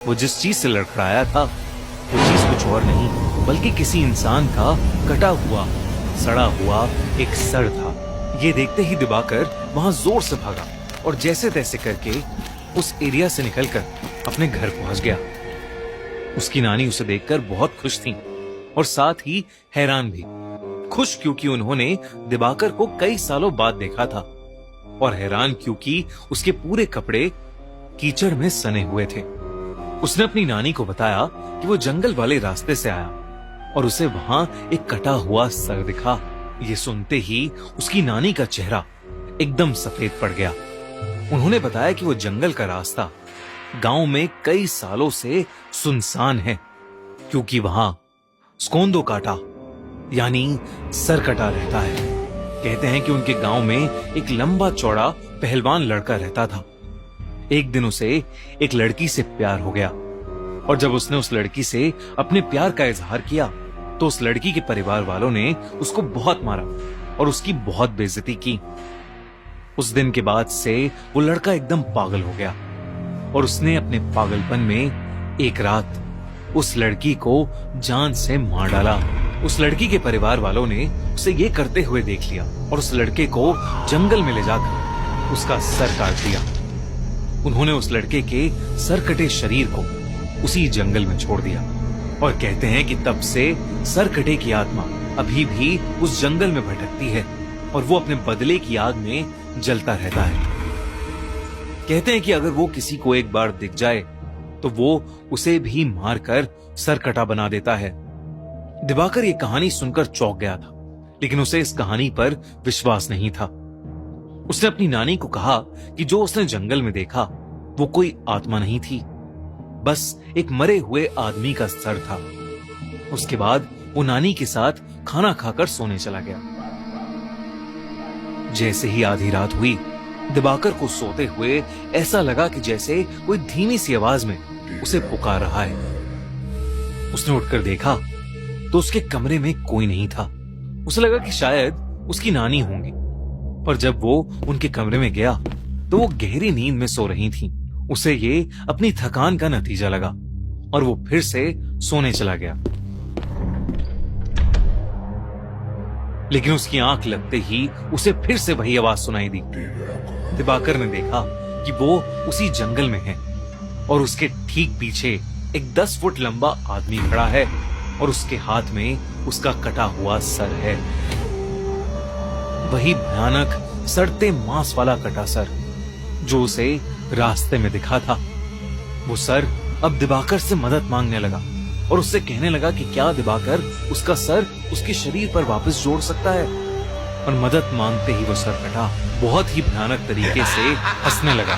वो जिस चीज से लड़खड़ाया था वो चीज कुछ और नहीं बल्कि किसी इंसान का कटा हुआ सड़ा हुआ एक सर था। ये देखते ही दिवाकर वहां जोर से भागा और जैसे तैसे करके उस एरिया से निकलकर अपने घर पहुंच गया। उसकी नानी उसे देखकर बहुत खुश थी और साथ ही हैरान भी। खुश क्योंकि उन्होंने दिवाकर को कई सालों बाद देखा था और हैरान क्योंकि उसके पूरे कपड़े कीचड़ में सने हुए थे। उसने अपनी नानी को बताया कि वो जंगल वाले रास्ते से आया और उसे वहां एक कटा हुआ सर दिखा। ये सुनते ही उसकी नानी का चेहरा एकदम सफेद पड़ गया। उन्होंने बताया कि वो जंगल का रास्ता गांव में कई सालों से सुनसान है क्योंकि वहां स्कोंदो काटा यानी सर कटा रहता है। कहते हैं कि उनके गांव में एक लंबा चौड़ा पहलवान लड़का रहता था। एक दिन उसे एक लड़की से प्यार हो गया और जब उसने उस लड़की से अपने प्यार का इजहार किया तो उस लड़की के परिवार वालों ने उसको बहुत मारा और उसकी बहुत बेइज्जती की। उस दिन के बाद से वो लड़का एकदम पागल हो गया और उसने अपने पागलपन में एक रात उस लड़की को जान से मार डाला। उस लड़की के परिवार वालों ने उसे ये करते हुए देख लिया और उस लड़के को जंगल में ले जाकर उसका सर काट दिया। उन्होंने उस लड़के के सर कटे शरीर को उसी जंगल में छोड़ दिया और कहते हैं कि तब से सर कटे की आत्मा अभी भी उस जंगल में भटकती है और वो अपने बदले की आग में जलता रहता है। कहते हैं कि अगर वो किसी को एक बार दिख जाए तो वो उसे भी मारकर सर कटा बना देता है। दिवाकर ये कहानी सुनकर चौंक गया था लेकिन उसे इस कहानी पर विश्वास नहीं था। उसने अपनी नानी को कहा कि जो उसने जंगल में देखा वो कोई आत्मा नहीं थी, बस एक मरे हुए आदमी का सर था। उसके बाद वो नानी के साथ खाना खाकर सोने चला गया। जैसे ही आधी रात हुई दिवाकर को सोते हुए ऐसा लगा कि जैसे कोई धीमी सी आवाज में उसे पुकार रहा है। उसने उठकर देखा तो उसके कमरे में कोई नहीं था। उसे लगा कि शायद उसकी नानी होंगी, पर जब वो उनके कमरे में गया तो वो गहरी नींद में सो रही थीं। उसे ये अपनी थकान का नतीजा लगा और वो फिर से सोने चला गया। लेकिन उसकी आंख लगते ही उसे फिर से वही आवाज सुनाई दी। दिवाकर ने देखा कि वो उसी जंगल में है और उसके ठीक पीछे एक 10 फुट लंबा आदमी खड़ा है और उसके हाथ में उसका कटा हुआ सर है। वही भयानक सड़ते मांस वाला कटा सर जो उसे रास्ते में दिखा था। वो सर अब दिवाकर से मदद मांगने लगा और उससे कहने लगा कि क्या दिवाकर उसका सर उसके शरीर पर वापस जोड़ सकता है। और मदद मांगते ही वो सर कटा बहुत ही भयानक तरीके से हंसने लगा।